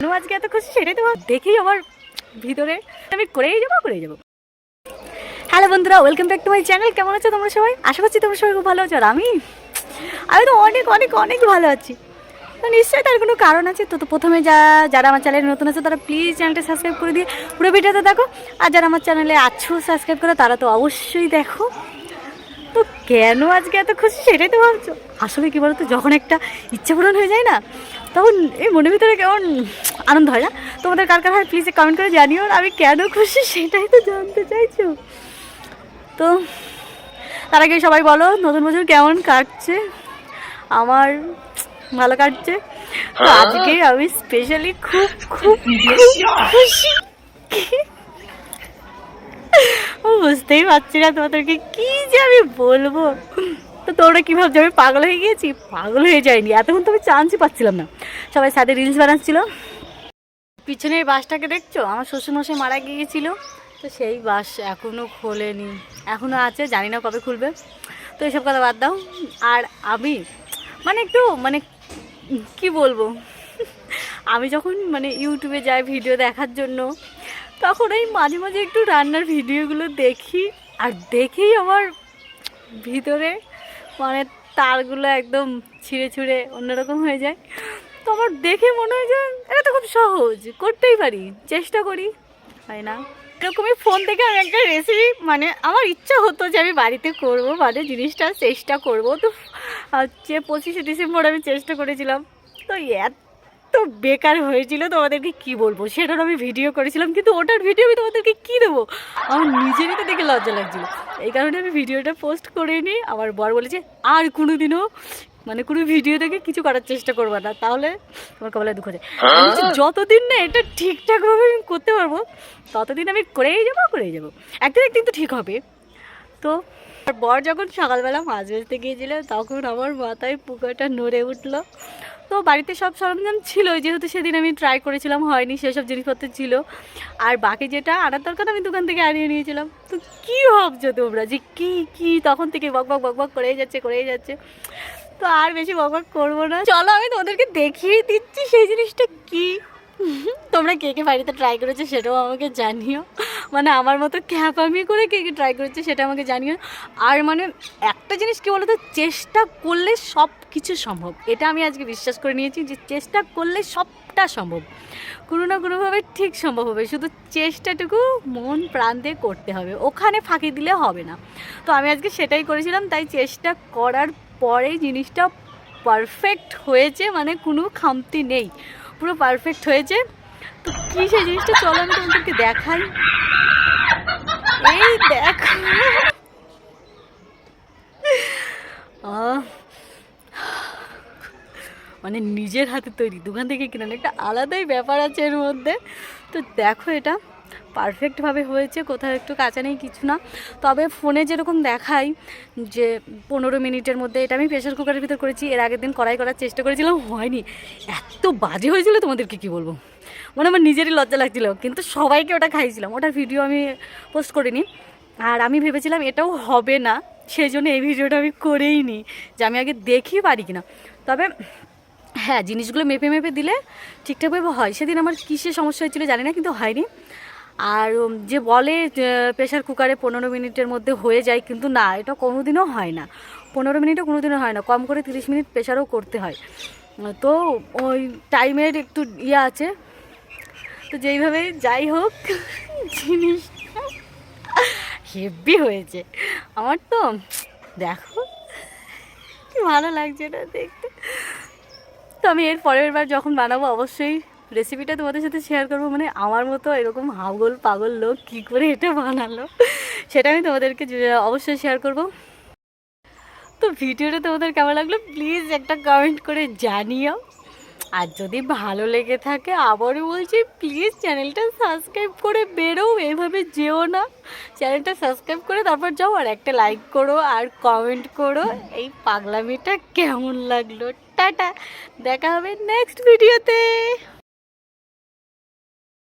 আজকে এত খুশি সেটাই তো দেখেই আমার ভিতরে আমি করেই যাবো। হ্যালো বন্ধুরা, welcome back to my channel. কেমন আছো তোমরা সবাই? আশা করছি তোমরা সবাই খুব ভালো আছো। আর আমি তো অনেক অনেক অনেক ভালো আছি। তো নিশ্চয়ই তার কোনো কারণ আছে। তো প্রথমে যারা আমার চ্যানেলে নতুন আছে তারা প্লিজ চ্যানেলটা সাবস্ক্রাইব করে দিয়ে পুরো ভিডিওতে দেখো। আর যারা আমার চ্যানেলে আছো সাবস্ক্রাইব করো তারা তো অবশ্যই দেখো। তো কেন আজকে এত খুশি সেটাই তো ভাবছো। আসলে কী বলতো, যখন একটা ইচ্ছা পূরণ হয়ে যায় না, তখন এই মনের ভিতরে কেমন আনন্দ হয় না? তোমাদের কার কার হয় প্লিজ কমেন্ট করে জানিও। আর আমি কেন খুশি সেটাই তো জানতে চাইছো। তো তার আগে সবাই বলো নতুন বছর কেমন কাটছে? আমার ভালো কাটছে। তো আজকে আমি স্পেশালি খুব খুব খুশি। বুঝতেই পারছি না তোমাদেরকে কি যে আমি বলবো। তো তোমরা কী ভাবছো আমি পাগল হয়ে গিয়েছি? পাগল হয়ে যায়নি, এতক্ষণ তো আমি চান্সই পাচ্ছিলাম না। সবাই সাথে রিলস বানাচ্ছিল। পিছনের বাসটাকে দেখছো? আমার শ্বশুরমশাই মারা গিয়েছিল, তো সেই বাস এখনও খোলেনি, এখনও আছে, জানি না কবে খুলবে। তো এসব কথা বাদ দাও। আর আমি একটু কি বলবো, আমি যখন ইউটিউবে যাই ভিডিও দেখার জন্য, তখন এই মাঝে মাঝে একটু রান্নার ভিডিওগুলো দেখি। আর দেখেই আমার ভিতরে তারগুলো একদম ছিঁড়ে ছুঁড়ে অন্যরকম হয়ে যায়। তো আমার দেখে মনে হয় যে এটা তো খুব সহজ, করতেই পারি, চেষ্টা করি, হয় না? এরকমই ফোন থেকে আমি একটা রেসিপি আমার ইচ্ছা হতো যে আমি বাড়িতে করবো, জিনিসটা চেষ্টা করব। তো হচ্ছে 25শে ডিসেম্বর আমি চেষ্টা করেছিলাম। তো এত বেকার হয়েছিল তোমাদেরকে কি বলবো। সেটার আমি ভিডিও করেছিলাম, কিন্তু ওটার ভিডিও আমি তোমাদেরকে কী দেবো, আমার নিজেরই তো দেখে লজ্জা লাগছিলো। এই কারণে আমি ভিডিওটা পোস্ট করিনি। আমার বর বলেছে আর কোনো দিনও কোনো ভিডিও দেখে কিছু করার চেষ্টা করবো না, তাহলে তোমার কপালে দুঃখ যায়। যতদিন না এটা ঠিকঠাকভাবে আমি করতে পারবো ততদিন আমি করেই যাবো। একদিন তো ঠিক হবে। তো বর যখন সকালবেলা মাছ বেচতে গিয়েছিল, তখন আমার মাথায় পুকুরটা নড়ে উঠলো। তো বাড়িতে সব সরঞ্জাম ছিল, যেহেতু সেদিন আমি ট্রাই করেছিলাম, হয়নি, সেসব জিনিসপত্র ছিল। আর বাকি যেটা আনার দরকার আমি দোকান থেকে আনিয়ে নিয়েছিলাম। তো কী ভাবছো তোমরা যে কি তখন থেকে বক করেই যাচ্ছে। তো আর বেশি বক করবো না, চলো আমি তোমাদেরকে দেখিয়ে দিচ্ছি সেই জিনিসটা কি। তোমরা কে কে বাড়িতে ট্রাই করেছো সেটাও আমাকে জানিও। আমার মতো খ্যাপামি করে কে কে ট্রাই করেছে সেটা আমাকে জানিও। আর একটা জিনিস কী বলো তো, চেষ্টা করলে সব কিছু সম্ভব। এটা আমি আজকে বিশ্বাস করে নিয়েছি যে চেষ্টা করলে সবটা সম্ভব, কোনো না কোনোভাবে ঠিক সম্ভব হবে। শুধু চেষ্টাটুকু মন প্রাণ দিয়ে করতে হবে, ওখানে ফাঁকি দিলে হবে না। তো আমি আজকে সেটাই করেছিলাম, তাই চেষ্টা করার পরেই জিনিসটা পারফেক্ট হয়েছে, কোনো খামতি নেই, পুরো পারফেক্ট হয়েছে। তো কী সেই জিনিসটা চলো আমি তোমাদেরকে দেখাই। এই দেখো, নিজের হাতে তৈরি, দোকান থেকে কিনে একটা আলাদাই ব্যাপার আছে এর মধ্যে। তো দেখো এটা পারফেক্টভাবে হয়েছে, কোথাও একটু কাঁচা নেই, কিছু না। তবে ফোনে যেরকম দেখায় যে 15 মিনিটের মধ্যে, এটা আমি প্রেশার কুকারের ভিতর করেছি। এর আগের দিন কড়াই করার চেষ্টা করেছিলাম, হয়নি, এত বাজে হয়েছিল তোমাদেরকে কি বলবো। আমার নিজেরই লজ্জা লাগছিল, কিন্তু সবাইকে ওটা খাইছিলাম। ওটার ভিডিও আমি পোস্ট করিনি। আর আমি ভেবেছিলাম এটাও হবে না, সেই জন্য এই ভিডিওটা আমি করেই নি, যে আমি আগে দেখি পারি কিনা। তবে হ্যাঁ, জিনিসগুলো মেপে মেপে দিলে ঠিকঠাকভাবে হয়। সেদিন আমার কিসের সমস্যা হয়েছিল জানি না, কিন্তু হয়নি। আর যে বলে প্রেশার কুকারে 15 মিনিটের মধ্যে হয়ে যায়, কিন্তু না, এটা কোনোদিনও হয় না। 15 মিনিটও কোনোদিনও হয় না, কম করে 30 মিনিট প্রেশারও করতে হয়। তো ওই টাইমের একটু আছে। তো যেইভাবে যাই হোক, জিনিসটা হেভি হয়েছে আমার। তো দেখো কি ভালো লাগছে না দেখতে। তো আমি এর পরের বার যখন বানাবো অবশ্যই রেসিপিটা তোমাদের সাথে শেয়ার করবো। আমার মতো এরকম হাগল পাগল লোক কী করে এটা বানালো সেটা আমি তোমাদেরকে অবশ্যই শেয়ার করব। তো ভিডিওটা তোমাদের কেমন লাগলো প্লিজ একটা কমেন্ট করে জানিও। আর যদি ভালো লেগে থাকে আবারও বলছি প্লিজ চ্যানেলটা সাবস্ক্রাইব করে বেরো, এভাবে যেও না। চ্যানেলটা সাবস্ক্রাইব করে তারপর যাও, আর একটা লাইক করো আর কমেন্ট করো এই পাগলামিটা কেমন লাগলো। টাটা, দেখা হবে নেক্সট ভিডিওতে।